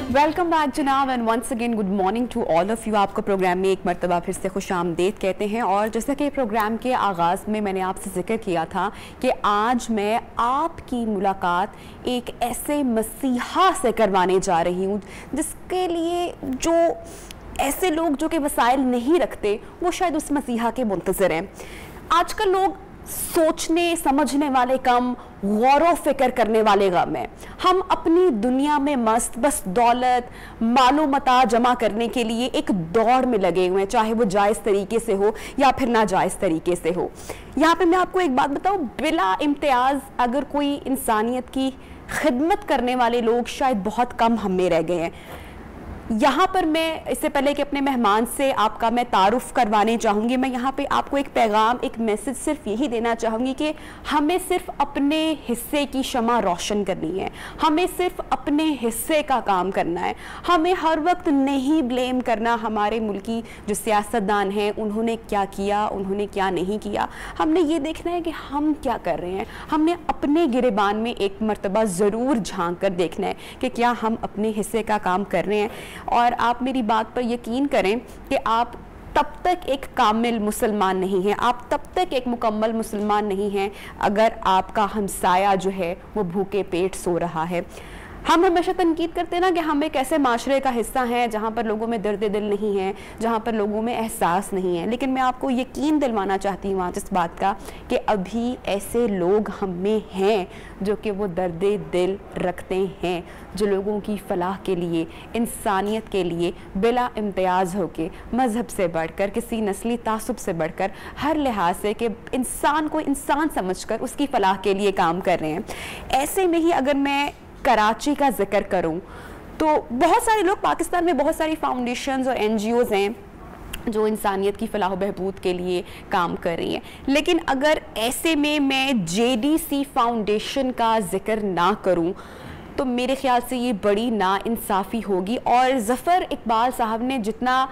Welcome back जनाब and once again good morning to all of you. आपको program में एक मरतबा फिर से खुश आमदीद कहते हैं। और जैसा कि प्रोग्राम के आगाज़ में मैंने आपसे जिक्र किया था कि आज मैं आपकी मुलाकात एक ऐसे मसीहा से करवाने जा रही हूँ जिसके लिए जो ऐसे लोग जो कि वसाइल नहीं रखते वो शायद उस मसीहा के मुंतज़र हैं। आजकल लोग सोचने समझने वाले कम, गौर फिक्र करने वाले गम हैं। हम अपनी दुनिया में मस्त बस दौलत मालूमता जमा करने के लिए एक दौड़ में लगे हुए हैं, चाहे वो जायज़ तरीके से हो या फिर नाजायज़ तरीके से हो। यहाँ पे मैं आपको एक बात बताऊँ, बिला इम्तियाज़ अगर कोई इंसानियत की खिदमत करने वाले लोग शायद बहुत कम हम में रह गए हैं। यहाँ पर मैं इससे पहले कि अपने मेहमान से आपका मैं तारुफ करवाने चाहूँगी, मैं यहाँ पे आपको एक पैगाम, एक मैसेज सिर्फ यही देना चाहूँगी कि हमें सिर्फ अपने हिस्से की शमा रोशन करनी है, हमें सिर्फ अपने हिस्से का काम करना है। हमें हर वक्त नहीं ब्लेम करना हमारे मुल्क की जो सियासतदान हैं उन्होंने क्या किया, उन्होंने क्या नहीं किया। हमने ये देखना है कि हम क्या कर रहे हैं। हमने अपने गिरेबान में एक मरतबा ज़रूर झांक कर देखना है कि क्या हम अपने हिस्से का काम कर रहे हैं। और आप मेरी बात पर यकीन करें कि आप तब तक एक कामिल मुसलमान नहीं हैं, आप तब तक एक मुकम्मल मुसलमान नहीं हैं अगर आपका हमसाया जो है वो भूखे पेट सो रहा है। हम हमेशा तनकीद करते हैं ना कि हम एक ऐसे माशरे का हिस्सा हैं जहाँ पर लोगों में दर्द दिल नहीं है, जहाँ पर लोगों में एहसास नहीं है। लेकिन मैं आपको यकीन दिलवाना चाहती हूँ आज इस बात का कि अभी ऐसे लोग हम में हैं जो कि वो दर्द दिल रखते हैं, जो लोगों की फलाह के लिए, इंसानियत के लिए बिला इम्तियाज़ होके, मज़हब से बढ़कर, किसी नस्ली तासुब से बढ़कर, हर लिहाज से कि इंसान को इंसान समझकर उसकी फलाह के लिए काम कर रहे हैं। ऐसे में ही अगर मैं कराची का जिक्र करूं तो बहुत सारे लोग, पाकिस्तान में बहुत सारी फाउंडेशंस और एनजीओज़ हैं जो इंसानियत की फलाह बहबूद के लिए काम कर रही हैं। लेकिन अगर ऐसे में मैं जेडीसी फाउंडेशन का जिक्र ना करूं तो मेरे ख्याल से ये बड़ी नाइंसाफ़ी होगी। और ज़फ़र इकबाल साहब ने जितना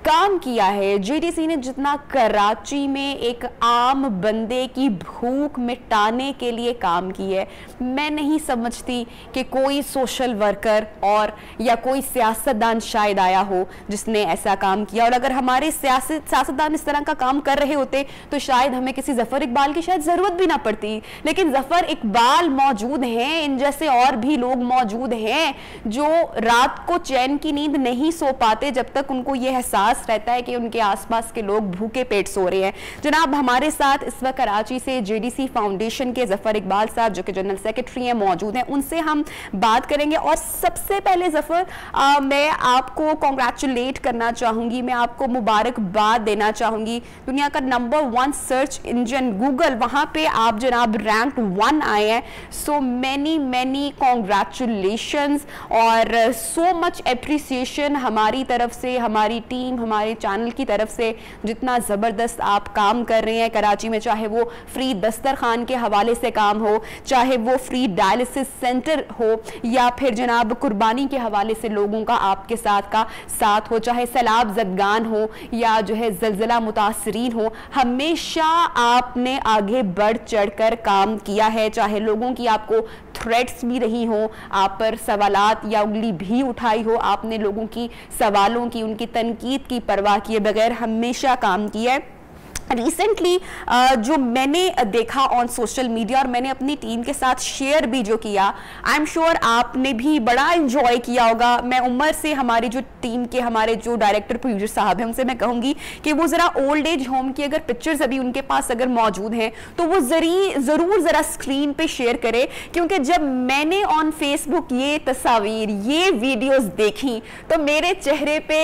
काम किया है, जेडीसी ने जितना कराची में एक आम बंदे की भूख मिटाने के लिए काम किया है, मैं नहीं समझती कि कोई सोशल वर्कर और या कोई सियासतदान शायद आया हो जिसने ऐसा काम किया। और अगर हमारे सियासतदान इस तरह का काम कर रहे होते तो शायद हमें किसी ज़फ़र इकबाल की शायद ज़रूरत भी ना पड़ती। लेकिन ज़फ़र इकबाल मौजूद हैं, इन जैसे और भी लोग मौजूद हैं जो रात को चैन की नींद नहीं सो पाते जब तक उनको ये एहसास रहता है कि उनके आसपास के लोग भूखे पेट सो रहे हैं। जनाब, हमारे साथ इस वक्त कराची से जेडीसी फाउंडेशन के ज़फ़र इकबाल साहब जो कि जनरल सेक्रेटरी हैं मौजूद हैं, उनसे हम बात करेंगे। और सबसे पहले ज़फ़र, मैं आपको कॉन्ग्रेचुलेट करना चाहूँगी, मैं आपको मुबारकबाद देना चाहूँगी। दुनिया का नंबर 1 सर्च इंजन गूगल, वहाँ पे आप जनाब रैंक 1 आए हैं। सो मैनी कॉन्ग्रेचुलेशंस और सो मच एप्रिसिएशन हमारी तरफ से, हमारी टीम, हमारे चैनल की तरफ से। जितना ज़बरदस्त आप काम कर रहे हैं कराची में, चाहे वो फ्री दस्तरखान के हवाले से काम हो, चाहे वो फ्री डायलिसिस सेंटर हो, या फिर जनाब कुर्बानी के हवाले से लोगों का आपके साथ हो, चाहे सैलाब ज़दगान हो या जो है ज़लज़ला मुतासरीन हो, हमेशा आपने आगे बढ़ चढ़ कर काम किया है। चाहे लोगों की आपको थ्रेट्स भी रही हो, आप पर सवालात या उंगली भी उठाई हो, आपने लोगों की सवालों की, उनकी तनकीद की परवाह किए बगैर हमेशा काम किया है। रिसेंटली जो मैंने देखा ऑन सोशल मीडिया और मैंने अपनी टीम के साथ शेयर भी जो किया, आई एम श्योर आपने भी बड़ा एंजॉय किया होगा। मैं उमर से, हमारी जो टीम के हमारे जो डायरेक्टर प्रोड्यूसर साहब हैं, उनसे मैं कहूँगी कि वो ज़रा ओल्ड एज होम की अगर पिक्चर्स अभी उनके पास अगर मौजूद हैं तो वो ज़रूर ज़रा स्क्रीन पे शेयर करें, क्योंकि जब मैंने ऑन फेसबुक ये तस्वीर, ये वीडियोज़ देखी तो मेरे चेहरे पे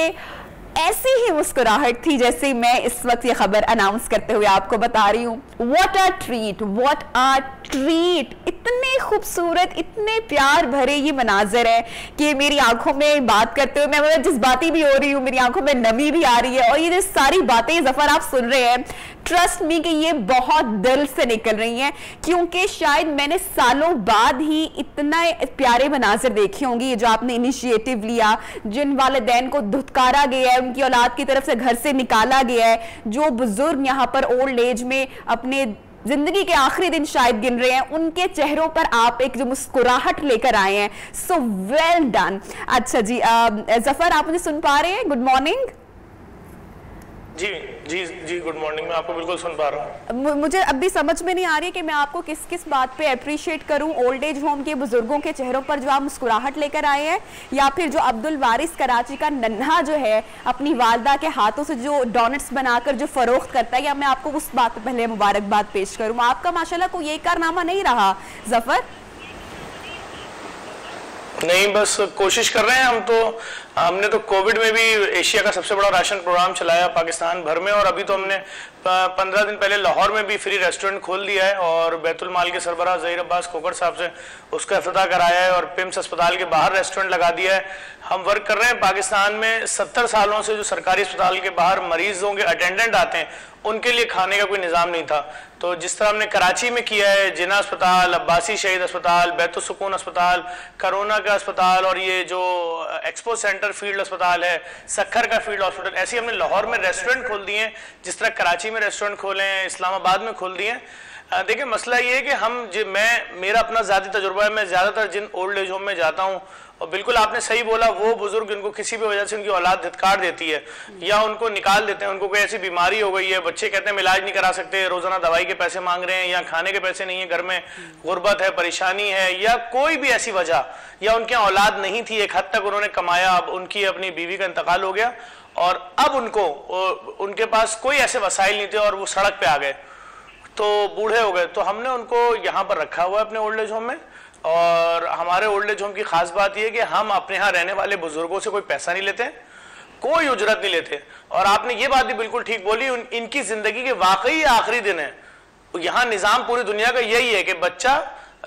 ऐसी ही मुस्कुराहट थी जैसे मैं इस वक्त ये खबर अनाउंस करते हुए आपको बता रही हूँ। What a treat, what a treat. इतने खूबसूरत, इतने प्यार भरे ये मनाजर है कि मेरी आंखों में बात करते हुए मैं जज्बाती भी हो रही हूँ, मेरी आंखों में नमी भी आ रही है। और ये जो सारी बातें ज़फ़र आप सुन रहे हैं, ट्रस्ट मी कि ये बहुत दिल से निकल रही हैं, क्योंकि शायद मैंने सालों बाद ही इतना प्यारे मनाजर देखे होंगे। ये जो आपने इनिशिएटिव लिया, जिन वालिदैन को धुतकारा गया है, उनकी औलाद की तरफ से घर से निकाला गया है, जो बुजुर्ग यहाँ पर ओल्ड एज में अपने जिंदगी के आखिरी दिन शायद गिन रहे हैं, उनके चेहरों पर आप एक जो मुस्कुराहट लेकर आए हैं, सो वेल डन। अच्छा जी, जफर आप मुझे सुन पा रहे हैं? Good morning. जी जी जी, गुड मॉर्निंग। मैं आपको बिल्कुल सुन पा रहा हूँ। मुझे अब भी समझ में नहीं आ रही कि मैं आपको किस किस बात पे अप्रिशिएट करूं। ओल्ड एज होम के बुजुर्गों के चेहरों पर जो आप मुस्कुराहट लेकर आए हैं, या फिर जो अब्दुल वारिस कराची का नन्हा जो है अपनी वालदा के हाथों से जो डोनट्स बनाकर जो फरोख्त करता है, या मैं आपको उस बात पे पहले मुबारकबाद पेश करूं? आपका माशाल्लाह कोई ये कारनामा नहीं रहा जफर। नहीं, बस कोशिश कर रहे हैं हम तो। हमने तो कोविड में भी एशिया का सबसे बड़ा राशन प्रोग्राम चलाया पाकिस्तान भर में, और अभी तो हमने 15 दिन पहले लाहौर में भी फ्री रेस्टोरेंट खोल दिया है, और बैतुल माल के सरबराह ज़हीर अब्बास खोखर साहब से उसका इफ्तिताह कराया है, और पिम्स अस्पताल के बाहर रेस्टोरेंट लगा दिया है। हम वर्क कर रहे हैं। पाकिस्तान में 70 सालों से जो सरकारी अस्पताल के बाहर मरीजों के अटेंडेंट आते हैं, उनके लिए खाने का कोई निज़ाम नहीं था। तो जिस तरह हमने कराची में किया है, जिना अस्पताल, अब्बासी शहीद अस्पताल, बैतुल सुकून अस्पताल, कोरोना का अस्पताल, और ये जो एक्सपो सेंटर फील्ड अस्पताल है, सक्खर का फील्ड हॉस्पिटल, ऐसे हमने लाहौर में रेस्टोरेंट खोल दिए हैं, जिस तरह कराची में रेस्टोरेंट खोले हैं, इस्लामाबाद में खोल दिए हैं। देखिए, मसला ये है कि मेरा अपना ज़ाती तजुर्बा है। मैं ज़्यादातर जिन ओल्ड एज होम में जाता हूँ, और बिल्कुल आपने सही बोला, वो बुजुर्ग जिनको किसी भी वजह से उनकी औलाद धिक्कार देती है या उनको निकाल देते हैं, उनको कोई ऐसी बीमारी हो गई है, बच्चे कहते हैं हम इलाज नहीं करा सकते, रोजाना दवाई के पैसे मांग रहे हैं, या खाने के पैसे नहीं है, घर में गुर्बत है, परेशानी है, या कोई भी ऐसी वजह, या उनके औलाद नहीं थी, एक हद तक उन्होंने कमाया, अब उनकी अपनी बीवी का इंतकाल हो गया, और अब उनके पास कोई ऐसे वसाइल नहीं थे, और वो सड़क पे आ गए, तो बूढ़े हो गए। तो हमने उनको यहाँ पर रखा हुआ है अपने ओल्ड एज होम में। और हमारे ओल्ड एज होम की खास बात यह है कि हम अपने यहाँ रहने वाले बुजुर्गों से कोई पैसा नहीं लेते, कोई उजरत नहीं लेते। और आपने ये बात भी बिल्कुल ठीक बोली, इनकी जिंदगी के वाकई आखिरी दिन है। यहाँ निज़ाम पूरी दुनिया का यही है कि बच्चा,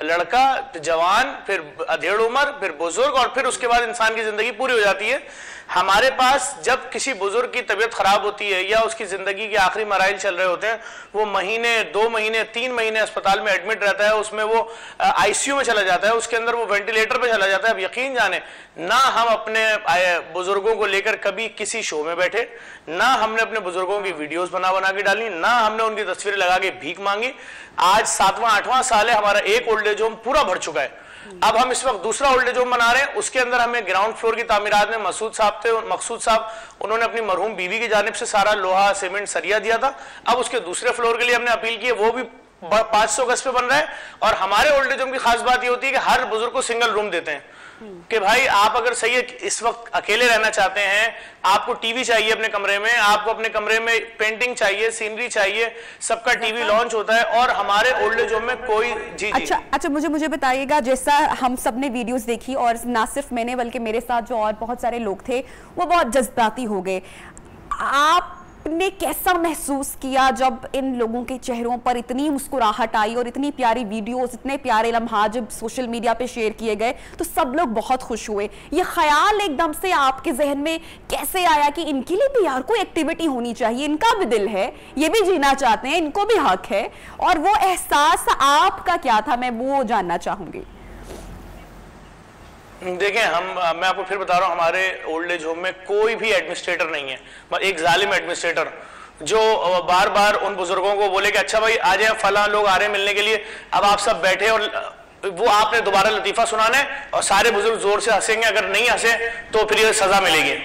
लड़का, जवान, फिर अधेड़ उम्र, फिर बुजुर्ग, और फिर उसके बाद इंसान की जिंदगी पूरी हो जाती है। हमारे पास जब किसी बुजुर्ग की तबीयत खराब होती है या उसकी जिंदगी के आखिरी मराइल चल रहे होते हैं, वो महीने, 2 महीने, 3 महीने अस्पताल में एडमिट रहता है, उसमें वो आईसीयू में चला जाता है, उसके अंदर वो वेंटिलेटर पे चला जाता है। अब यकीन जाने, ना हम अपने बुजुर्गों को लेकर कभी किसी शो में बैठे, ना हमने अपने बुजुर्गों की वीडियोस बना के डाली, ना हमने उनकी तस्वीरें लगा के भीख मांगी। आज 7वां 8वां साल है, हमारा एक ओल्ड एज होम पूरा भर चुका है। अब हम इस वक्त दूसरा ओल्ड एज होम बना रहे हैं, उसके अंदर हमें ग्राउंड फ्लोर की तामीरात में मकसूद साहब उन्होंने अपनी मरहूम बीवी की जानिब से सारा लोहा, सीमेंट, सरिया दिया था। अब उसके दूसरे फ्लोर के लिए हमने अपील की है, वो भी 500 गज पे बन रहा है। और हमारे ओल्ड एज होम की खास बात ये होती है कि हर बुजुर्ग को सिंगल रूम देते हैं कि भाई आप अगर सही इस वक्त अकेले रहना चाहते हैं, आपको टीवी चाहिए अपने कमरे में, आपको अपने कमरे में पेंटिंग चाहिए, सीनरी चाहिए, सबका टीवी लॉन्च होता है। और हमारे ओल्ड एज होम में कोई जी अच्छा मुझे बताइएगा, जैसा हम सब ने वीडियोस देखी, और ना सिर्फ मैंने बल्कि मेरे साथ जो और बहुत सारे लोग थे वो बहुत जज्बाती हो गए। आपने कैसा महसूस किया जब इन लोगों के चेहरों पर इतनी मुस्कुराहट आई और इतनी प्यारी वीडियोस, इतने प्यारे लम्हा जब सोशल मीडिया पे शेयर किए गए तो सब लोग बहुत खुश हुए? ये ख्याल एकदम से आपके जहन में कैसे आया कि इनके लिए भी यार कोई एक्टिविटी होनी चाहिए, इनका भी दिल है, ये भी जीना चाहते हैं, इनको भी हक है? और वो एहसास आपका क्या था, मैं वो जानना चाहूंगी। देखें, मैं आपको फिर बता रहा हूँ, हमारे ओल्ड एज होम में कोई भी एडमिनिस्ट्रेटर नहीं है, एक जालिम एडमिनिस्ट्रेटर जो बार बार उन बुजुर्गों को बोले कि अच्छा भाई आ जाए, फलां लोग आ रहे हैं मिलने के लिए, अब आप सब बैठे, और वो आपने दोबारा लतीफा सुनाना है और सारे बुजुर्ग जोर से हंसेंगे, अगर नहीं हंसे तो फिर ये सजा मिलेगी।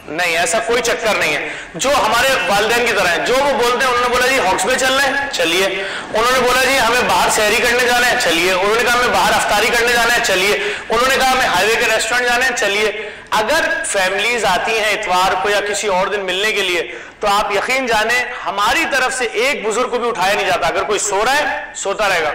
नहीं, ऐसा कोई चक्कर नहीं है। जो हमारे वालिदैन की तरह है, जो वो बोलते हैं, उन्होंने बोला जी हॉक्स में चलना है, चलिए। उन्होंने बोला जी हमें बाहर सहरी करने जाना है, चलिए। उन्होंने कहा हमें बाहर अफ्तारी करने जाना है, चलिए। उन्होंने कहा हमें हाईवे के रेस्टोरेंट जाना है, चलिए। अगर फैमिलीज आती हैं इतवार को या किसी और दिन मिलने के लिए, तो आप यकीन जाने हमारी तरफ से एक बुजुर्ग को भी उठाया नहीं जाता। अगर कोई सो रहा है, सोता रहेगा,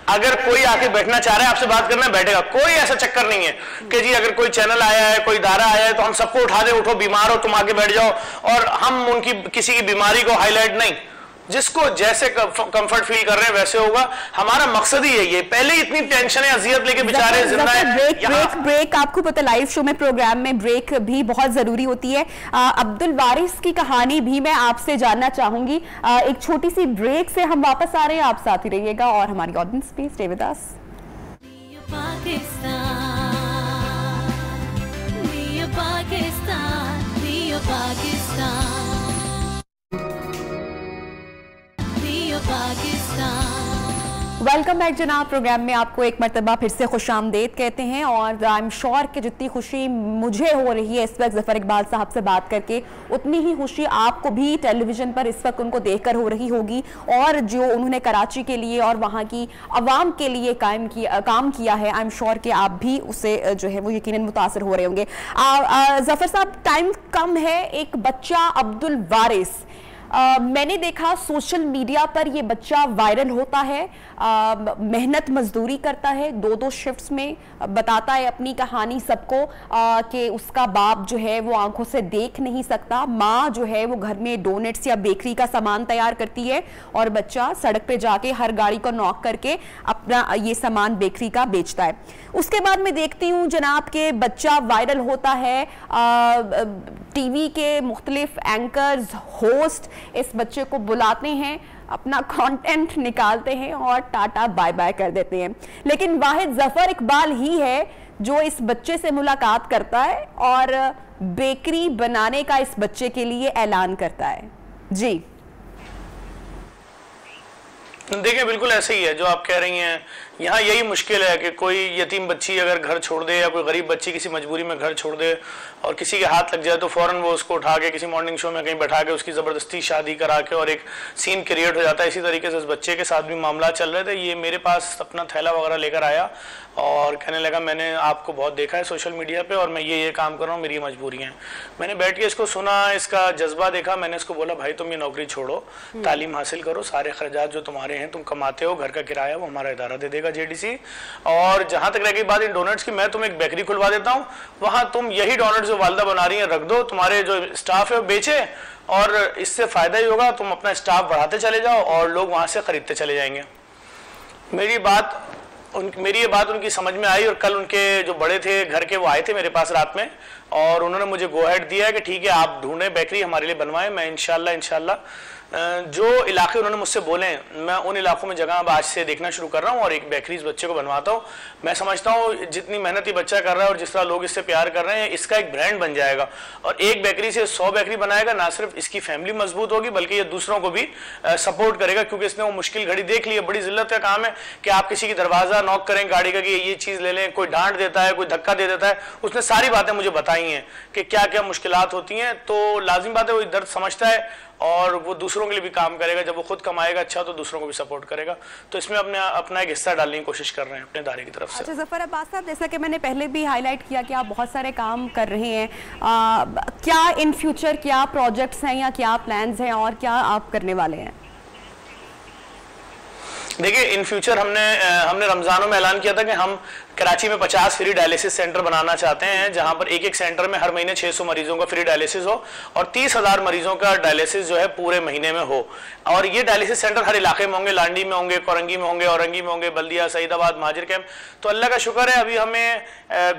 अगर कोई आके बैठना चाह रहा है, आपसे बात करना है, बैठेगा। कोई ऐसा चक्कर नहीं है कि जी अगर कोई चैनल आया है, कोई दारा आया है तो हम सबको उठा दे, उठो, बीमार हो तुम आके बैठ जाओ, और हम उनकी किसी की बीमारी को हाईलाइट नहीं। जिसको जैसे कंफर्ट फील कर रहे हैं वैसे होगा। हमारा मकसद ही यही है। पहले इतनी टेंशन है, अजियत लेके बेचारे जिंदा है। ब्रेक आपको पता, लाइव शो में, प्रोग्राम में ब्रेक भी बहुत जरूरी होती है। अब्दुल वारिस की कहानी भी मैं आपसे जानना चाहूंगी। एक छोटी सी ब्रेक से हम वापस आ रहे हैं, आप साथ ही रहिएगा और हमारी audience please stay with us. Pakistan welcome back जनाब। प्रोग्राम में आपको एक मरतबा फिर से खुशामदीद कहते हैं और आई एम श्योर कि जितनी खुशी मुझे हो रही है इस वक्त ज़फ़र इकबाल साहब से बात करके, उतनी ही खुशी आपको भी टेलीविज़न पर इस वक्त उनको देखकर हो रही होगी। और जो उन्होंने कराची के लिए और वहाँ की आवाम के लिए काम किया है, आई एम श्योर कि आप भी उससे जो है वो यकीनन मुतासर हो रहे होंगे। ज़फ़र साहब, टाइम कम है। एक बच्चा अब्दुल वारिस, मैंने देखा सोशल मीडिया पर ये बच्चा वायरल होता है, मेहनत मजदूरी करता है, 2-2 शिफ्ट्स में बताता है अपनी कहानी सबको कि उसका बाप जो है वो आंखों से देख नहीं सकता, माँ जो है वो घर में डोनेट्स या बेकरी का सामान तैयार करती है और बच्चा सड़क पे जाके हर गाड़ी को नॉक करके अपना ये सामान बेकरी का बेचता है। उसके बाद मैं देखती हूँ जनाब के बच्चा वायरल होता है, टीवी के मुख्तलिफ एंकर्स, होस्ट इस बच्चे को बुलाते हैं, अपना कंटेंट निकालते हैं और टाटा बाय बाय कर देते हैं। लेकिन वाहिद ज़फ़र इकबाल ही है जो इस बच्चे से मुलाकात करता है और बेकरी बनाने का इस बच्चे के लिए ऐलान करता है। जी देखिए, बिल्कुल ऐसे ही है जो आप कह रही हैं। यहाँ यही मुश्किल है कि कोई यतीम बच्ची अगर घर छोड़ दे या कोई गरीब बच्ची किसी मजबूरी में घर छोड़ दे और किसी के हाथ लग जाए तो फ़ौरन वो उसको उठा के किसी मॉर्निंग शो में कहीं बैठा के उसकी ज़बरदस्ती शादी करा के और एक सीन क्रिएट हो जाता है। इसी तरीके से इस बच्चे के साथ भी मामला चल रहे थे। ये मेरे पास अपना थैला वगैरह लेकर आया और कहने लगा मैंने आपको बहुत देखा है सोशल मीडिया पे और मैं ये काम कर रहा हूँ, मेरी मजबूरियाँ हैं। मैंने बैठ के इसको सुना, इसका जज्बा देखा। मैंने इसको बोला भाई तुम ये नौकरी छोड़ो, तालीम हासिल करो, सारे खर्चात जो तुम्हारे हैं तुम कमाते हो, घर का किराया वो हमारा इदारा दे देगा JDC। और जहां तक रह गई बात इन डोनट्स की, मैं तुम्हें एक बेकरी खुलवा देता हूं, वहां तुम यही डोनट्स जो वालदा बना रही हैं रख दो, तुम्हारे जो स्टाफ है वो बेचे और इससे फायदा ही होगा, तुम अपना स्टाफ बढ़ाते चले जाओ और लोग वहां से खरीदते चले जाएंगे। मेरी ये बात उनकी समझ में आई और कल उनके जो बड़े थे घर के वो आए थे मेरे पास रात में और उन्होंने मुझे गो हेड दिया है कि ठीक है आप ढूंढें बेकरी हमारे लिए बनवाएं। मैं इंशाल्लाह जो इलाके उन्होंने मुझसे बोले मैं उन इलाकों में जगह अब आज से देखना शुरू कर रहा हूँ और एक बेकरी इस बच्चे को बनवाता हूँ। मैं समझता हूँ जितनी मेहनत ये बच्चा कर रहा है और जिस तरह लोग इससे प्यार कर रहे हैं, इसका एक ब्रांड बन जाएगा और एक बेकरी से 100 बेकरी बनाएगा। ना सिर्फ इसकी फैमिली मजबूत होगी बल्कि ये दूसरों को भी सपोर्ट करेगा, क्योंकि इसने वो मुश्किल घड़ी देख ली है। बड़ी जिल्लत का काम है कि आप किसी की दरवाजा नॉक करें गाड़ी का कि ये चीज़ ले लें, कोई डांट देता है, कोई धक्का दे देता है। उसने सारी बातें मुझे बताई हैं कि क्या क्या मुश्किलात होती हैं। तो लाजिम बात है वो दर्द समझता है और वो दूसरों के लिए भी काम करेगा। जब वो खुद कमाएगा अच्छा तो दूसरों को भी सपोर्ट करेगा। तो इसमें अपना एक हिस्सा डालने की कोशिश कर रहे हैं अपने दायरे की तरफ से। अच्छा ज़फ़र अब्बास साहब, जैसा कि मैंने पहले भी हाईलाइट किया कि आप बहुत सारे काम कर रहे हैं, क्या इन फ्यूचर क्या प्रोजेक्ट्स हैं या क्या प्लान्स हैं और क्या आप करने वाले हैं? देखिए, इन फ्यूचर हमने रमज़ानों में ऐलान किया था कि हम कराची में 50 फ्री डायलिसिस सेंटर बनाना चाहते हैं, जहां पर एक सेंटर में हर महीने 600 मरीजों का फ्री डायलिसिस हो और 30,000 मरीजों का डायलिसिस जो है पूरे महीने में हो। और ये डायलिसिस सेंटर हर इलाके में होंगे, लांडी में होंगे, कोरंगी में होंगे, औरंगी में होंगे, बल्दिया, सईदाबाद, महाजिर कैंप। तो अल्लाह का शुक्र है अभी हमें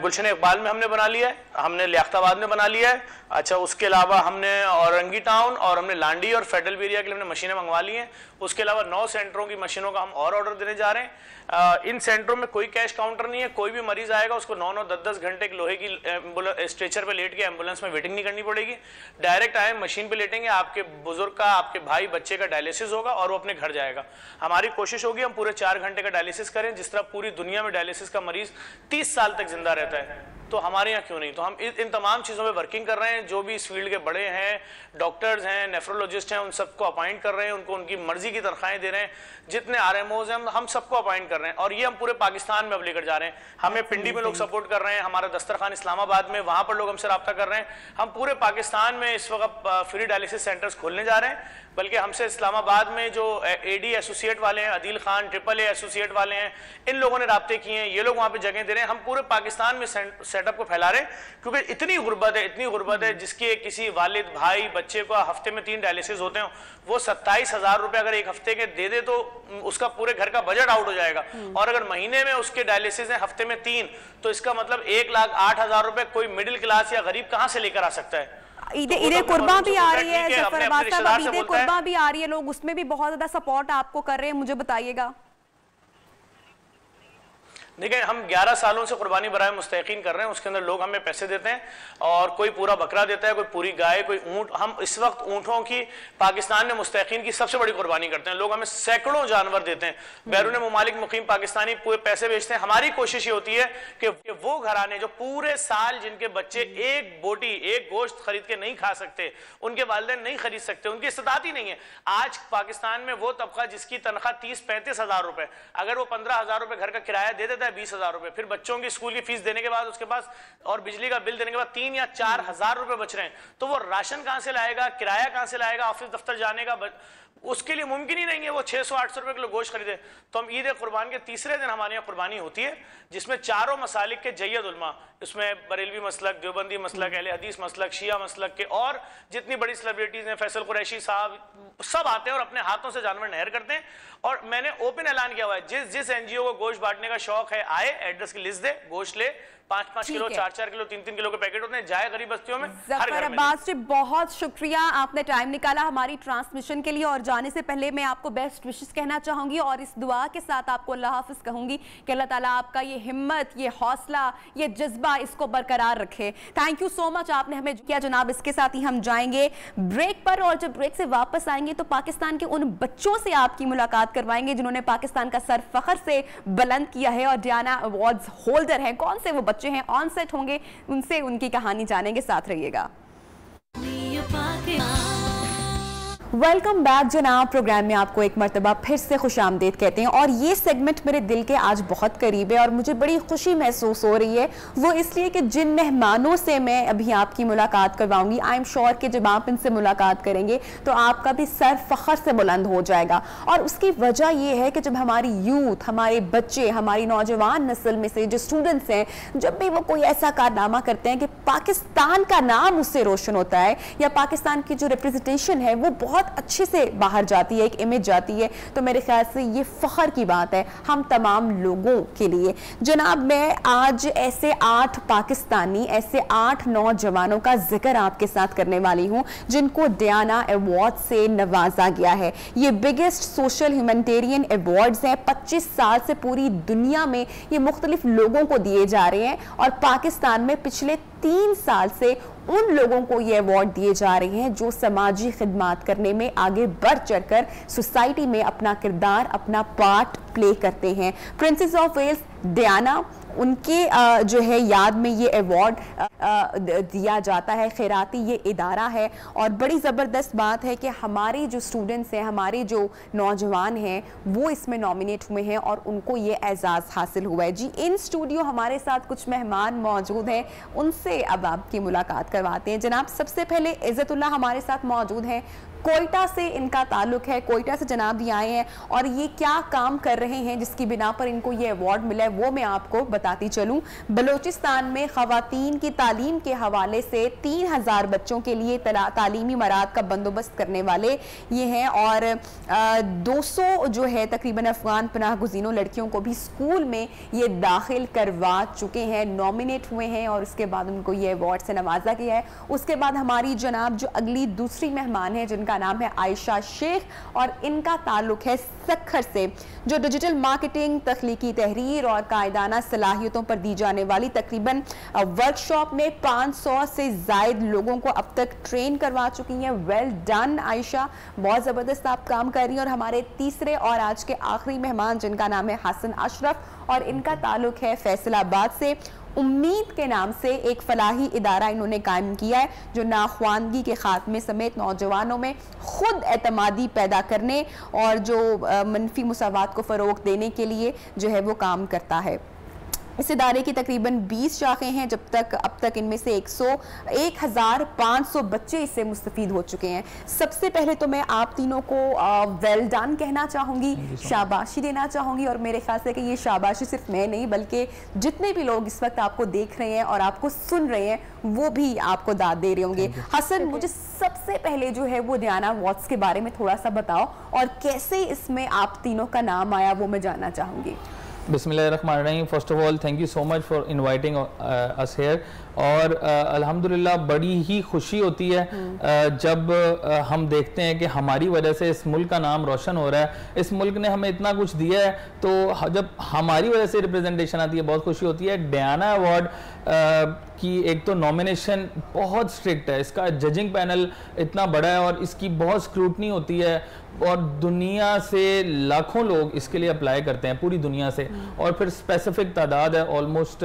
गुलशन इकबाल में हमने बना लिया है, हमने लियाकताबाद में बना लिया है। अच्छा, उसके अलावा हमने औरंगी टाउन और हमने लांडी और फेडरल एरिया के लिए हमने मशीनें मंगवा ली हैं। उसके अलावा 9 सेंटरों की मशीनों का हम और ऑर्डर देने जा रहे हैं। इन सेंटरों में कोई कैश काउंटर नहीं है, कोई भी मरीज आएगा उसको 9-9, 10-10 घंटे लोहे की स्ट्रेचर पे लेट के एम्बुलेंस में वेटिंग नहीं करनी पड़ेगी। डायरेक्ट आए मशीन पे लेटेंगे, आपके बुजुर्ग का, आपके भाई बच्चे का डायलिसिस होगा और वो अपने घर जाएगा। हमारी कोशिश होगी हम पूरे 4 घंटे का डायलिसिस करें, जिस तरह पूरी दुनिया में डायलिसिस का मरीज 30 साल तक जिंदा रहता है, तो हमारे यहाँ क्यों नहीं। तो हम इन तमाम चीज़ों पे वर्किंग कर रहे हैं। जो भी इस फील्ड के बड़े हैं, डॉक्टर्स हैं, नेफ्रोलॉजिस्ट हैं, उन सबको अपॉइंट कर रहे हैं, उनको उनकी मर्जी की तनख्वाहें दे रहे हैं। जितने RMOs हैं हम सबको अपॉइंट कर रहे हैं और ये हम पूरे पाकिस्तान में अब लेकर जा रहे हैं। हमें पिंडी में लोग सपोर्ट कर रहे हैं, हमारा दस्तरखान इस्लामाबाद में, वहाँ पर लोग हमसे रब्ता कर रहे हैं। हम पूरे पाकिस्तान में इस वक्त फ्री डायलिसिस सेंटर्स खोलने जा रहे हैं। बल्कि हमसे इस्लामाबाद में जो AD एसोसिएट वाले हैं, अदील खान AAA एसोसिएट वाले हैं, इन लोगों ने राब्ते किए हैं। ये लोग वहाँ पे जगह दे रहे हैं। हम पूरे पाकिस्तान में सेटअप को फैला रहे हैं, क्योंकि इतनी गुर्बत है जिसके किसी वालिद, भाई, बच्चे को हफ्ते में 3 डायलिसिस होते हैं, वो 27,000 रुपये अगर एक हफ्ते के दे दे तो उसका पूरे घर का बजट आउट हो जाएगा। और अगर महीने में उसके डायलिसिस हैं हफ्ते में 3, तो इसका मतलब 1,08,000 रुपये कोई मिडिल क्लास या गरीब कहाँ से लेकर आ सकता है। ईद कुर्बान भी आ रही है ज़फ़र अब्बास साहब, ईद कुर्बान भी आ रही है, लोग उसमें भी बहुत ज्यादा सपोर्ट आपको कर रहे हैं, मुझे बताइएगा। देखिए, हम 11 सालों से कुर्बानी बराए मुस्तहिकीन कर रहे हैं, उसके अंदर लोग हमें पैसे देते हैं और कोई पूरा बकरा देता है, कोई पूरी गाय, कोई ऊँट। हम इस वक्त ऊँटों की पाकिस्तान में मुस्तहिकीन की सबसे बड़ी कुर्बानी करते हैं। लोग हमें सैकड़ों जानवर देते हैं, बैरून मुमालिक मुकीम पाकिस्तानी पूरे पैसे बेचते हैं। हमारी कोशिश ये होती है कि वो घराने जो पूरे साल जिनके बच्चे एक बोटी, एक गोश्त खरीद के नहीं खा सकते, उनके वालिदैन नहीं खरीद सकते, उनकी इस्तिताअत ही नहीं है। आज पाकिस्तान में वो तबका जिसकी तनख्वाह 30-35 हज़ार रुपए, अगर वो 15,000 रुपए घर का किराया दे देता है, 20,000 रुपए, फिर बच्चों की स्कूल की फीस देने के बाद उसके पास और बिजली का बिल देने के बाद 3 या 4 हज़ार रुपए बच रहे हैं, तो वो राशन कहां से लाएगा, किराया कहां से लाएगा, ऑफिस दफ्तर जाने का उसके लिए मुमकिन ही नहीं है वो 600-800 रुपए किलो गोश्त खरीदे। तो हम ईद कुर्बान के तीसरे दिन हमारे यहाँ कुर्बानी होती है, जिसमें चारों मसालिक के जय्यद उलमा, इसमें बरेलवी मसलक, देवबंदी मसलक, अहले हदीस मसलक, शिया मसलक के और जितनी बड़ी सेलिब्रिटीज हैं, फैसल कुरैशी साहब, सब आते हैं और अपने हाथों से जानवर नहर करते हैं। और मैंने ओपन ऐलान किया हुआ है, जिस NGO को गोश्त बांटने का शौक है आए, एड्रेस की लिस्ट दे, गोश्त ले, 5-5 किलो, 4-4 किलो, 3-3 किलो के पैकेट होते हैं, जाए गरीब बस्तियों में। ज़फ़र अब्बास जी, बहुत शुक्रिया, आपने टाइम निकाला हमारी ट्रांसमिशन के लिए। और जाने से पहले मैं आपको बेस्ट विशेस कहना चाहूंगी और इस दुआ के साथ आपको अल्लाह हाफ़िज़ कहूंगी कि अल्लाह ताला आपका ये हिम्मत, ये हौसला, ये जज्बा, इसको बरकरार रखे। थैंक यू सो मच, आपने हमें किया जनाब। इसके साथ ही हम जाएंगे ब्रेक पर और जब ब्रेक से वापस आएंगे तो पाकिस्तान के उन बच्चों से आपकी मुलाकात करवाएंगे जिन्होंने पाकिस्तान का सर फख्र से बुलंद किया है और डियाना अवार्ड्स होल्डर हैं। कौन से वो बच्चे हैं, ऑन सेट होंगे, उनसे उनकी कहानी जानेंगे। साथ रहिएगा। वेलकम बैक जनाब। प्रोग्राम में आपको एक मरतबा फिर से खुशामदीद कहते हैं और ये सेगमेंट मेरे दिल के आज बहुत करीब है और मुझे बड़ी खुशी महसूस हो रही है। वो इसलिए कि जिन मेहमानों से मैं अभी आपकी मुलाकात करवाऊंगी, आई एम श्योर कि जब आप इनसे मुलाकात करेंगे तो आपका भी सर फख्र से बुलंद हो जाएगा। और उसकी वजह यह है कि जब हमारी यूथ, हमारे बच्चे, हमारी नौजवान नस्ल में से जो स्टूडेंट्स हैं, जब भी वो कोई ऐसा कारनामा करते हैं कि पाकिस्तान का नाम उससे रोशन होता है या पाकिस्तान की जो रिप्रेजेंटेशन है वो बहुत अच्छे से बाहर जाती है, एक इमेज जाती है, तो मेरे ख्याल से ये फख्र की बात है हम तमाम लोगों के लिए। जनाब, मैं आज ऐसे 8 पाकिस्तानी, ऐसे 8 नौजवानों का जिक्र आपके साथ करने वाली हूं जिनको डियाना अवार्ड से नवाजा गया है। ये बिगेस्ट सोशल ह्यूमैनिटेरियन अवार्ड्स हैं। 25 साल से पूरी दुनिया में ये मुख्तलिफ लोगों को दिए जा रहे हैं और पाकिस्तान में पिछले 3 साल से उन लोगों को ये अवार्ड दिए जा रहे हैं जो समाजी खिदमत करने में आगे बढ़ चढ़कर सोसाइटी में अपना किरदार, अपना पार्ट प्ले करते हैं। प्रिंसेस ऑफ वेल्स डियाना, उनके जो है याद में ये अवार्ड दिया जाता है। खैराती ये इदारा है और बड़ी ज़बरदस्त बात है कि हमारे जो स्टूडेंट्स हैं, हमारे जो नौजवान हैं, वो इसमें नॉमिनेट हुए हैं और उनको ये एजाज़ हासिल हुआ है। जी, इन स्टूडियो हमारे साथ कुछ मेहमान मौजूद हैं, उनसे अब आपकी मुलाकात करवाते हैं। जनाब, सबसे पहले इज़्ज़तुल्लाह हमारे साथ मौजूद हैं, कोयटा से इनका ताल्लुक है। कोयटा से जनाब ये आए हैं और ये क्या काम कर रहे हैं जिसकी बिना पर इनको ये अवार्ड मिला है वो मैं आपको बताती चलूं। बलूचिस्तान में ख़वातीन की तालीम के हवाले से 3000 बच्चों के लिए तालीमी मराद का बंदोबस्त करने वाले ये हैं और 200 जो है तकरीबन अफगान पनाह गुज़ीनों लड़कियों को भी स्कूल में ये दाखिल करवा चुके हैं, नॉमिनेट हुए हैं और उसके बाद उनको ये अवार्ड से नवाजा गया है। उसके बाद हमारी जनाब जो अगली दूसरी मेहमान है जिनका नाम है आयशा शेख और इनका ताल्लुक है सक्खर से, जो डिजिटल मार्केटिंग, तख्लीकी तहरीर और कायदाना सलाहियतों पर दी जाने वाली तकरीबन वर्कशॉप में 500 से ज़ायद लोगों को अब तक ट्रेन करवा चुकी हैं। वेल डन आयशा, बहुत ज़बरदस्त आप काम कर रही हैं। और हमारे तीसरे और आज के आखिरी मेहमान जिनका नाम है हसन अशरफ और इनका ताल्लुक है फैसलाबाद से। उम्मीद के नाम से एक फलाही इदारा इन्होंने कायम किया है जो नाख्वानगी के खात्मे समेत नौजवानों में खुद एतमादी पैदा करने और जो मनफी मुसावात को फ़रोग़ देने के लिए जो है वो काम करता है। इस इदारे की तकरीबन 20 शाखें हैं। अब तक इनमें से 1500 बच्चे इससे मुस्तफ़ीद हो चुके हैं। सबसे पहले तो मैं आप तीनों को वेल डन कहना चाहूँगी, शाबाशी देना चाहूँगी और मेरे ख्याल से कि ये शाबाशी सिर्फ मैं नहीं बल्कि जितने भी लोग इस वक्त आपको देख रहे हैं और आपको सुन रहे हैं वो भी आपको दाद दे रहे होंगे। हसन, मुझे सबसे पहले जो है वो डियाना अवार्ड्स के बारे में थोड़ा सा बताओ और कैसे इसमें आप तीनों का नाम आया वो मैं जानना चाहूँगी। बिस्मिल्लाहिर्रहमानिर्रहीम। First of all thank you so much for inviting us hair. और अल्हम्दुलिल्लाह बड़ी ही खुशी होती है जब हम देखते हैं कि हमारी वजह से इस मुल्क का नाम रोशन हो रहा है। इस मुल्क ने हमें इतना कुछ दिया है, तो जब हमारी वजह से रिप्रेजेंटेशन आती है बहुत खुशी होती है। डायना अवार्ड की एक तो नॉमिनेशन बहुत स्ट्रिक्ट है, इसका जजिंग पैनल इतना बड़ा है और इसकी बहुत स्क्रूटनी होती है और दुनिया से लाखों लोग इसके लिए अप्लाई करते हैं, पूरी दुनिया से। और फिर स्पेसिफिक तादाद है ऑलमोस्ट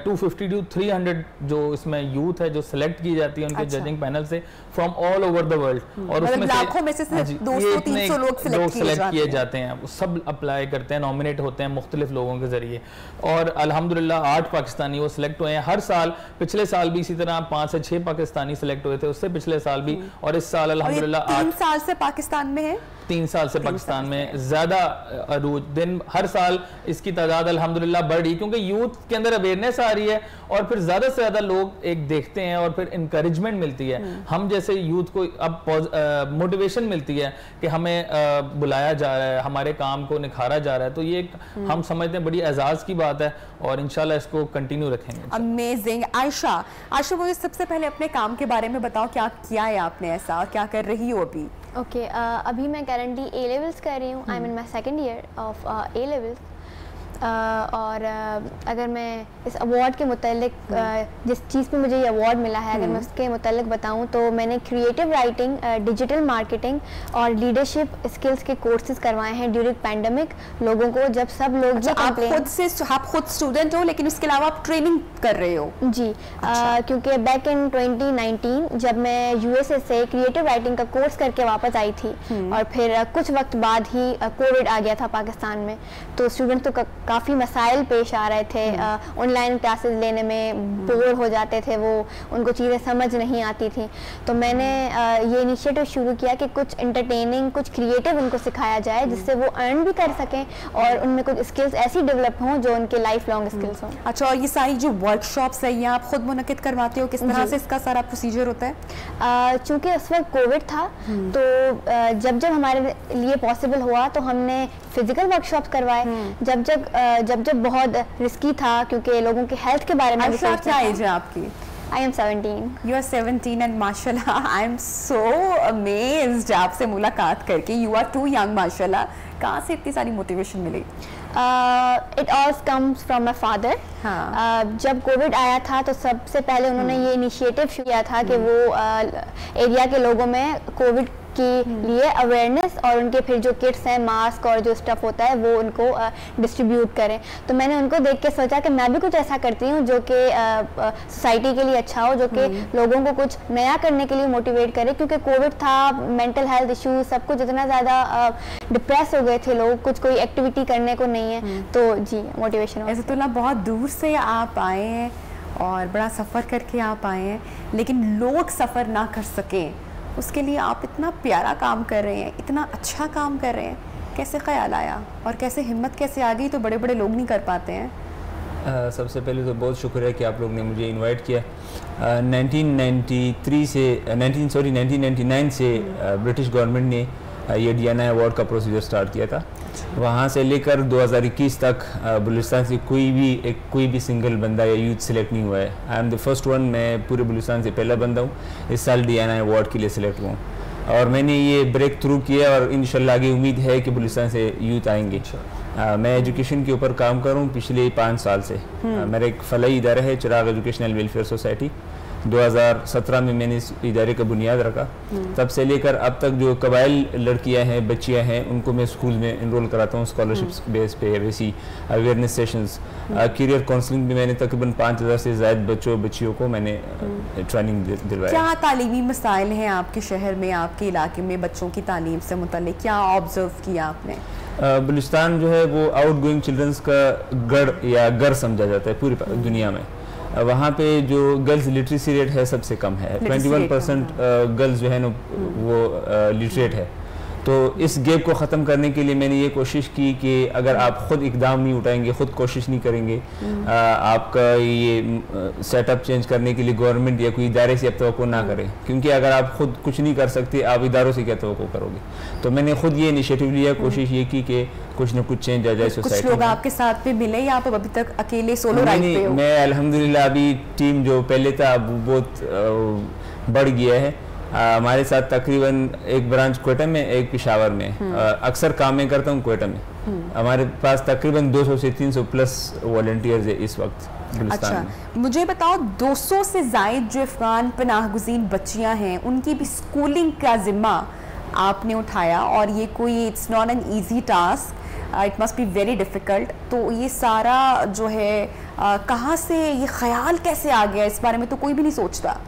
250 to 300 जो इसमें यूथ है जो सिलेक्ट की जाती है उनके जजिंग पैनल से from all over the world. और उसमें लाखों में से 200-300 लोग सिलेक्ट किए जाते हैं, सब अप्लाई करते हैं, नॉमिनेट होते हैं मुख्तलिफ लोगों के जरिए। और अल्हम्दुलिल्लाह 8 पाकिस्तानी वो सिलेक्ट हुए हैं। हर साल, पिछले साल भी इसी तरह 5 से 6 पाकिस्तानी सिलेक्ट हुए थे, उससे पिछले साल भी, और इस साल अल्हम्दुलिल्लाह 3 साल से पाकिस्तान में है। 3 साल से पाकिस्तान में ज़्यादा अरूज दिन, हर साल इसकी तादाद अल्हम्दुलिल्लाह बढ़ रही, क्योंकि यूथ के अंदर अवेयरनेस आ रही है और फिर ज़्यादा से ज़्यादा लोग एक देखते हैं और फिर इंकरेजमेंट मिलती है। हम जैसे यूथ को अब मोटिवेशन मिलती है कि हमें बुलाया जा रहा है, हमारे काम को निखारा जा रहा है, तो ये हम समझते हैं बड़ी एजाज़ की बात है और इंशाल्लाह इसको कंटिन्यू रखेंगे। अमेजिंग। आयशा, मुझे सबसे पहले अपने काम के बारे में बताओ, क्या किया है आपने ऐसा और क्या कर रही हो अभी? ओके, अभी मैं करंटली ए लेवल्स कर रही हूँ। I am in my second year of A levels. और अगर मैं इस अवार्ड के मुतालिक जिस चीज़ पे मुझे ये अवार्ड मिला है, अगर मैं उसके मुतालिक बताऊँ तो मैंने क्रिएटिव राइटिंग, डिजिटल मार्केटिंग और लीडरशिप स्किल्स के कोर्सेज करवाए हैं ड्यूरिंग पैंडमिक लोगों को, जब सब लोग आप खुद स्टूडेंट हो लेकिन उसके अलावा आप ट्रेनिंग कर रहे हो? जी। क्योंकि बैक इन 2019 जब मैं यूएसए से क्रिएटिव राइटिंग का कोर्स करके वापस आई थी और फिर कुछ वक्त बाद ही कोविड आ गया था पाकिस्तान में, तो स्टूडेंट तो काफ़ी मसाइल पेश आ रहे थे। ऑनलाइन क्लासेस लेने में बोर हो जाते थे, वो उनको चीज़ें समझ नहीं आती थी। तो मैंने ये इनिशिएटिव शुरू किया कि कुछ एंटरटेनिंग, कुछ क्रिएटिव उनको सिखाया जाए जिससे वो अर्न भी कर सकें और उनमें कुछ स्किल्स ऐसी डेवलप हों जो उनके लाइफ लॉन्ग स्किल्स हों। अच्छा, और ये सारी जो वर्कशॉप्स है ये आप खुद मुनक्किद करवाते हो? किस तरह से इसका सारा प्रोसीजर होता है? चूँकि उस वक्त कोविड था तो जब जब हमारे लिए पॉसिबल हुआ तो हमने फिजिकल वर्कशॉप्स करवाए। जब बहुत रिस्की था क्योंकि लोगों की हेल्थ के बारे में भी सोचना था। क्या एज है आपकी? I am 17. You are 17 and माशाल्लाह I am so amazed आपसे मुलाकात करके। You are too young माशाल्लाह। कहाँ से इतनी सारी मोटिवेशन मिली? It all comes from my father. जब कोविड आया था तो सबसे पहले उन्होंने ये इनिशिएटिव शुरू किया था कि वो एरिया के लोगों में कोविड के लिए अवेयरनेस और उनके फिर जो किट्स हैं, मास्क और जो स्टफ होता है वो उनको डिस्ट्रीब्यूट करें। तो मैंने उनको देख के सोचा कि मैं भी कुछ ऐसा करती हूँ जो कि सोसाइटी के लिए अच्छा हो, जो कि लोगों को कुछ नया करने के लिए मोटिवेट करे, क्योंकि कोविड था, मेंटल हेल्थ इश्यूज, सब कुछ इतना ज़्यादा डिप्रेस हो गए थे लोग, कुछ कोई एक्टिविटी करने को नहीं है। तो जी, मोटिवेशन। ऐसे तो बहुत दूर से आप आए हैं और बड़ा सफ़र करके आप आए हैं, लेकिन लोग सफ़र ना कर सकें उसके लिए आप इतना प्यारा काम कर रहे हैं, इतना अच्छा काम कर रहे हैं। कैसे ख्याल आया और कैसे हिम्मत कैसे आ गई? तो बड़े बड़े लोग नहीं कर पाते हैं। सबसे पहले तो बहुत शुक्रिया कि आप लोग ने मुझे इनवाइट किया। 1999 से ब्रिटिश गवर्नमेंट ने ये DNI अवार्ड का प्रोसीजर स्टार्ट किया था। वहाँ से लेकर 2021 तक बलूचिस्तान से कोई भी सिंगल बंदा या यूथ सिलेक्ट नहीं हुआ है। I am the first one, मैं पूरे बलूचिस्तान से पहला बंदा हूँ इस साल DNI अवार्ड के लिए सिलेक्ट हुआ और मैंने ये ब्रेक थ्रू किया और इंशाल्लाह आगे उम्मीद है कि बलूचिस्तान से यूथ आएंगे। मैं एजुकेशन के ऊपर काम कर रहा हूँ पिछले 5 साल से। मेरा एक फलाई इदारा है चिराग एजुकेशनल वेलफेयर सोसाइटी। 2017 में मैंने इस इदारे का बुनियाद रखा। तब से लेकर अब तक जो कबाइल लड़कियां हैं, बच्चियां हैं, उनको मैं स्कूल में इनरोल कराता हूँ स्कॉलरशिप्स बेस पे, वैसी अवेयरनेस सेशंस, करियर काउंसलिंग भी मैंने तकरीबन 5000 से ज़्यादा बच्चियों को मैंने ट्रेनिंग दिलवाई। क्या तालीमी मसाइल हैं आपके शहर में, आपके इलाके में बच्चों की तालीम से मुताल्लिक? क्या ऑब्जर्व किया आपने? बलूचिस्तान जो है वो आउट गोइंग चिल्ड्रंस का गढ़ या घर समझा जाता है पूरी दुनिया में। वहाँ पे जो गर्ल्स लिटरेसी रेट है सबसे कम है। 21% गर्ल्स जो है ना वो लिटरेट है। तो इस गैप को ख़त्म करने के लिए मैंने ये कोशिश की कि अगर आप ख़ुद इकदाम नहीं उठाएंगे, ख़ुद कोशिश नहीं करेंगे, आपका ये सेटअप चेंज करने के लिए गवर्नमेंट या कोई इदारे से आप तवक्को ना करें, क्योंकि अगर आप ख़ुद कुछ नहीं कर सकते आप इदारों से क्या तवक्को करोगे। तो मैंने ख़ुद ये इनिशिएटिव लिया, कोशिश ये की कि कुछ ना कुछ चेंज आ जाए सोसाइटी में। कुछ लोग आपके साथ पे मिले या आप अभी तक अकेले सोलो राइड पे हो? मैं अल्हम्दुलिल्लाह अभी टीम जो पहले था अब बहुत बढ़ गया है। हमारे साथ तकरीबन एक ब्रांच क्वेटा में, एक पेशावर में, अक्सर काम में करता हूँ क्वेटा में। हमारे पास तकरीबन 200 से 300 प्लस वॉलंटियर्स है इस वक्त गुलिस्तान में। मुझे बताओ 200 से ज़ायद जो अफगान पनाहगुज़ीन बच्चियाँ हैं उनकी भी स्कूलिंग का जिम्मा आपने उठाया, और ये कोई it's not an easy task, it must be very difficult. तो ये सारा जो है कहाँ से ये ख्याल कैसे आ गया, इस बारे में तो कोई भी नहीं सोचता।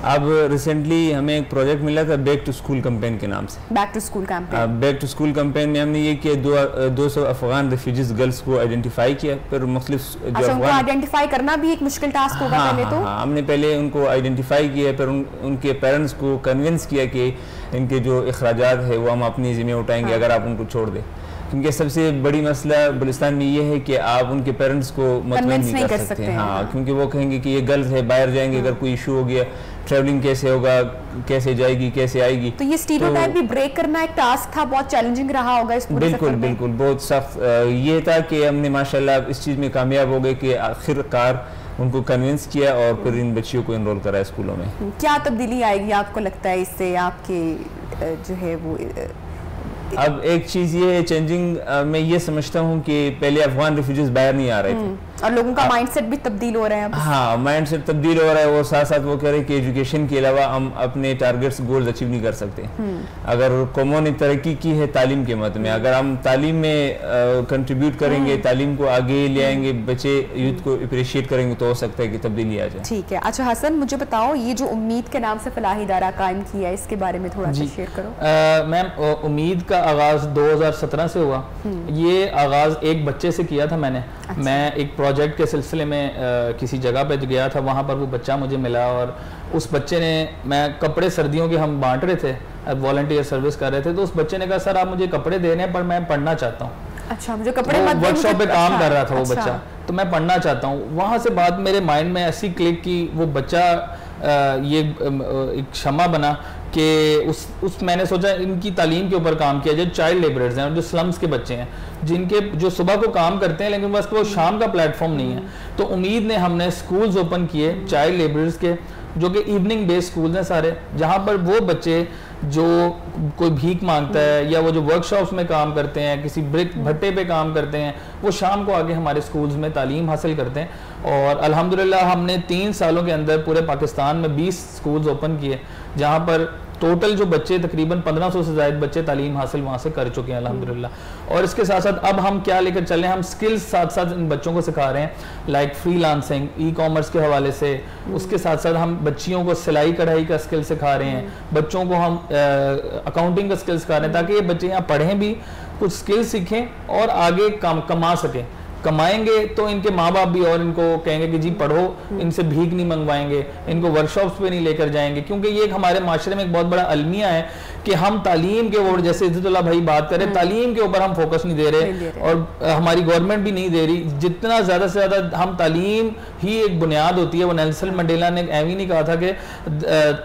अब रिसेंटली हमें एक प्रोजेक्ट मिला था बैक टू स्कूल कैंपेन के नाम से। Back to school campaign. Back to school campaign में हमने ये किया 200 अफगान रेफ्यूजीज गर्ल्स को आइडेंटिफाई किया, फिर मुख्तलिफ जो उनको आइडेंटिफाई करना भी एक मुश्किल टास्क होगा। पहले तो हमने पहले उनको आइडेंटिफाई किया, फिर उनके पेरेंट्स को कन्विंस किया कि इनके जो अखराजात है वो हम अपनी ज़िम्मे उठाएंगे अगर आप उनको छोड़ दें, क्योंकि सबसे बड़ी मसला बलूचिस्तान में ये है कि आप उनके पेरेंट्स को मुतमईन नहीं कर सकते। हाँ, क्योंकि वो कहेंगे कि ये गलत है, बाहर जाएंगे अगर कोई इशू हो गया, ट्रैवलिंग कैसे होगा, कैसे जाएगी, कैसे आएगी। तो ये स्टीरियोटाइप भी ब्रेक करना एक टास्क था, बहुत चैलेंजिंग रहा होगा इस पूरे सफर में। बिल्कुल बहुत सख्त ये था कि हमने माशाल्लाह इस चीज़ में कामयाब हो गए कि आखिरकार उनको कन्विंस किया और फिर इन बच्चियों को इनरोल कराया स्कूलों में। क्या तब्दीली आएगी आपको लगता है इससे, आपके जो है वो? अब एक चीज़ ये है चेंजिंग, मैं ये समझता हूँ कि पहले अफगान रेफ्यूजीज बाहर नहीं आ रहे थे और लोगों का माइंडसेट भी तब्दील हो रहा है अब। हाँ, माइंडसेट तब्दील हो रहा है। वो साथ साथ वो कह रहे हैं कि एजुकेशन के अलावा हम अपने टारगेट्स गोल्स अचीव नहीं कर सकते। अगर कौमों ने तरक्की की है तालीम के मद में, अगर हम तालीम में कंट्रीब्यूट करेंगे, तालीम को आगे ले आएंगे, बच्चे यूथ को अप्रिशिएट करेंगे, तो हो सकता है कि तब्दीली आ जाए। ठीक है। अच्छा हसन, मुझे बताओ ये जो उम्मीद के नाम से फलाही इदारा कायम किया है, इसके बारे में थोड़ा सा शेयर करो। मैम, उम्मीद का आगाज़ 2017 से हुआ। ये आगाज़ एक बच्चे से किया था मैंने। अच्छा। मैं एक प्रोजेक्ट के सिलसिले में किसी जगह पे गया था, वहाँ पर वो बच्चा मुझे मिला और उस बच्चे ने, मैं कपड़े सर्दियों के हम बांट रहे थे, वॉलंटियर सर्विस कर रहे थे, तो उस बच्चे ने कहा सर आप मुझे कपड़े दे रहे हैं पर मैं पढ़ना चाहता हूँ। अच्छा, मुझे कपड़े मत दो, वर्कशॉप पे काम कर रहा था वो बच्चा, तो मैं पढ़ना चाहता हूँ। वहाँ से बात मेरे माइंड में ऐसी क्लिक की, वो बच्चा ये एक क्षमा बना कि उस मैंने सोचा इनकी तालीम के ऊपर काम किया जाए। चाइल्ड लेबरर्स हैं और जो स्लम्स के बच्चे हैं, जिनके जो सुबह को काम करते हैं लेकिन बस वो शाम का प्लेटफॉर्म नहीं है, तो उम्मीद ने हमने स्कूल्स ओपन किए चाइल्ड लेबरर्स के, जो कि इवनिंग बेस्ड स्कूल्स हैं सारे, जहाँ पर वो बच्चे जो कोई भीख मांगता है या वो जो वर्कशॉप्स में काम करते हैं, किसी ब्रिक भट्टे पे काम करते हैं, वो शाम को आके हमारे स्कूल्स में तालीम हासिल करते हैं। और अल्हम्दुलिल्लाह हमने 3 सालों के अंदर पूरे पाकिस्तान में 20 स्कूल्स ओपन किए, जहाँ पर टोटल जो बच्चे तकरीबन 1500 से ज़ायद बच्चे तालीम हासिल वहाँ से कर चुके हैं अल्हम्दुलिल्लाह। और इसके साथ साथ अब हम क्या लेकर चल रहे हैं, हम स्किल्स साथ साथ इन बच्चों को सिखा रहे हैं, लाइक फ्रीलांसिंग, ई कॉमर्स के हवाले से। उसके साथ साथ हम बच्चियों को सिलाई कढ़ाई का स्किल सिखा रहे हैं, बच्चों को हम अकाउंटिंग का स्किल सिखा रहे हैं, ताकि ये बच्चे यहाँ पढ़ें भी, कुछ स्किल सीखें और आगे कमा सकें। कमाएंगे तो इनके माँ बाप भी और इनको कहेंगे कि जी पढ़ो, इनसे भीख नहीं मंगवाएंगे, इनको वर्कशॉप्स पे नहीं लेकर जाएंगे, क्योंकि ये एक हमारे माशरे में एक बहुत बड़ा अलमिया है कि हम तालीम के ऊपर, जैसे इज्जतुल्लाह भाई बात करें, तालीम के ऊपर हम फोकस नहीं दे रहे और हमारी गवर्नमेंट भी नहीं दे रही। जितना ज़्यादा से ज़्यादा हम, तालीम ही एक बुनियाद होती है। वो नेल्सन मंडेला ने एवी नहीं कहा था कि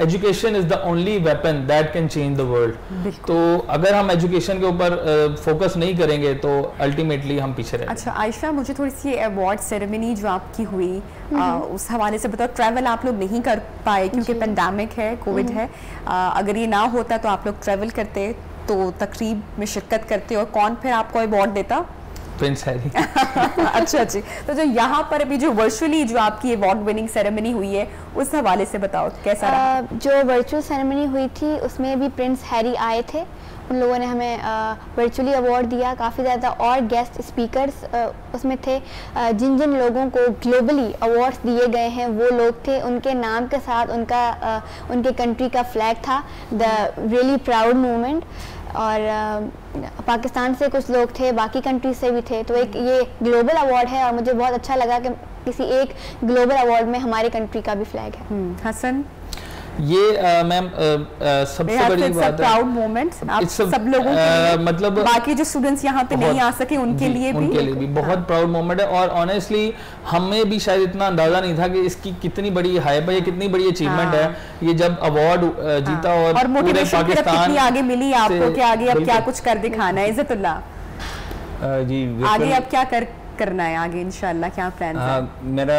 education is the only weapon that can change the world. तो अगर हम एजुकेशन के ऊपर फोकस नहीं करेंगे तो अल्टीमेटली हम पीछे रहेंगे। अच्छा आयशा, मुझे थोड़ी सी अवार्ड सेरेमनी जो आपकी हुई उस हवाले से बताओ। ट्रैवल आप लोग नहीं कर पाए क्योंकि पेंडेमिक है, कोविड है। अगर ये ना होता तो आप लोग ट्रैवल करते तो तकरीब में शिरकत करते, और कौन फिर आपको अवार्ड देता? Prince Harry. अच्छा जी। तो जो यहाँ पर अभी जो वर्चुअली जो आपकी अवार्ड विनिंग सेरेमनी हुई है उस हवाले से बताओ कैसा रहा? जो वर्चुअल सेरेमनी हुई थी उसमें भी प्रिंस हैरी आए थे, उन लोगों ने हमें वर्चुअली अवार्ड दिया। काफ़ी ज़्यादा और गेस्ट स्पीकर्स उसमें थे। जिन जिन लोगों को ग्लोबली अवार्ड्स दिए गए हैं वो लोग थे, उनके नाम के साथ उनके कंट्री का फ्लैग था, द रियली प्राउड मूवमेंट। और पाकिस्तान से कुछ लोग थे, बाकी कंट्री से भी थे। तो एक ये ग्लोबल अवार्ड है और मुझे बहुत अच्छा लगा कि किसी एक ग्लोबल अवार्ड में हमारी कंट्री का भी फ्लैग है। हसन? ये मैम सबसे बड़ी बात है, प्राउड मोमेंट्स आप सब लोगों के लिए, मतलब बाकी जो स्टूडेंट्स यहाँ पे नहीं आ सके उनके लिए भी बहुत प्राउड मोमेंट है। और ऑनेस्टली हमें भी शायद इतना अंदाजा नहीं था कि इसकी कितनी बड़ी हाइप है, ये कितनी बड़ी अचीवमेंट है, ये जब अवार्ड जीता और पूरे पाकिस्तान आगे मिली आपको कि आगे अब क्या कुछ कर दिखाना है। इज़्ज़तुल्लाह जी आगे अब क्या करना है आगे इंशाल्लाह, क्या प्लान है? मेरा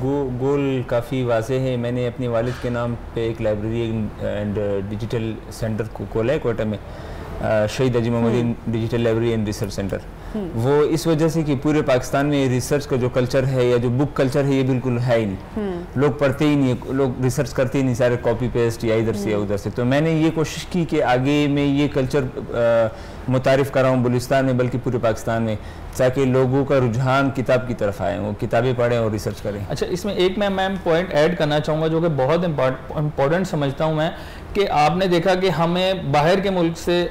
गोल काफ़ी वाज़ेह है। मैंने अपने वालिद के नाम पे एक लाइब्रेरी एंड डिजिटल सेंटर को खोला है कोयटा में, Shaheed Haji Mohammadi digital library and research centre. वो इस वजह से कि पूरे पाकिस्तान में रिसर्च का जो कल्चर है या जो बुक कल्चर है ये बिल्कुल है ही नहीं, लोग पढ़ते ही नहीं, लोग रिसर्च करते ही नहीं, सारे कॉपी पेस्ट या इधर से या उधर से। तो मैंने ये कोशिश की कि आगे मैं ये कल्चर मुतारिफ कराऊँ बलूचिस्तान में बल्कि पूरे पाकिस्तान में, ताकि लोगों का रुझान किताब की तरफ आए, वो किताबें पढ़ें और रिसर्च करें। अच्छा, इसमें एक मैं मैम पॉइंट ऐड करना चाहूँगा जो कि बहुत इम्पोर्टेंट समझता हूँ मैं, कि आपने देखा कि हमें बाहर के मुल्क से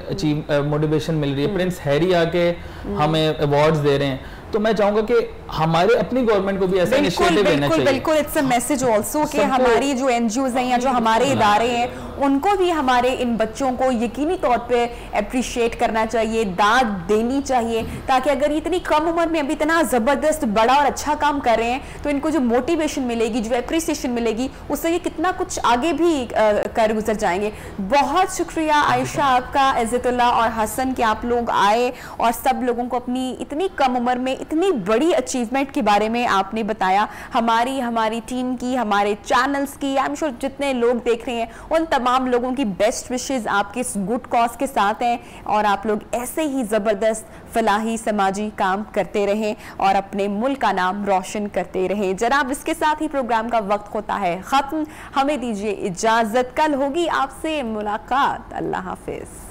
मोटिवेशन मिल रही है, प्रिंस हैरी आके हमें अवार्ड्स दे रहे हैं, तो मैं चाहूंगा कि हमारे अपनी गवर्नमेंट को भी ऐसा इनिशिएटिव लेना चाहिए। बिल्कुल, इट्स अ मैसेज आल्सो कि हमारी जो एनजीओज हैं या जो हमारे इदारे हैं उनको भी हमारे इन बच्चों को यकीनी तौर पे अप्रिशिएट करना चाहिए, दाद देनी चाहिए, ताकि अगर ये इतनी कम उम्र में अभी इतना ज़बरदस्त बड़ा और अच्छा काम कर रहे हैं तो इनको जो मोटिवेशन मिलेगी, जो अप्रिसिएशन मिलेगी, उससे ये कितना कुछ आगे भी कर गुजर जाएंगे। बहुत शुक्रिया आयशा आपका, इज़्ज़तुल्लाह और हसन कि आप लोग आए और सब लोगों को अपनी इतनी कम उम्र में इतनी बड़ी अचीवमेंट के बारे में आपने बताया। हमारी टीम की, हमारे चैनल्स की, आई एम श्योर जितने लोग देख रहे हैं उन तमाम लोगों की बेस्ट विशेस आपके इस गुड कॉज के साथ हैं और आप लोग ऐसे ही ज़बरदस्त फलाही समाजी काम करते रहें और अपने मुल्क का नाम रोशन करते रहें। जनाब, इसके साथ ही प्रोग्राम का वक्त होता है ख़त्म, हमें दीजिए इजाज़त। कल होगी आपसे मुलाकात। अल्लाह हाफिज़।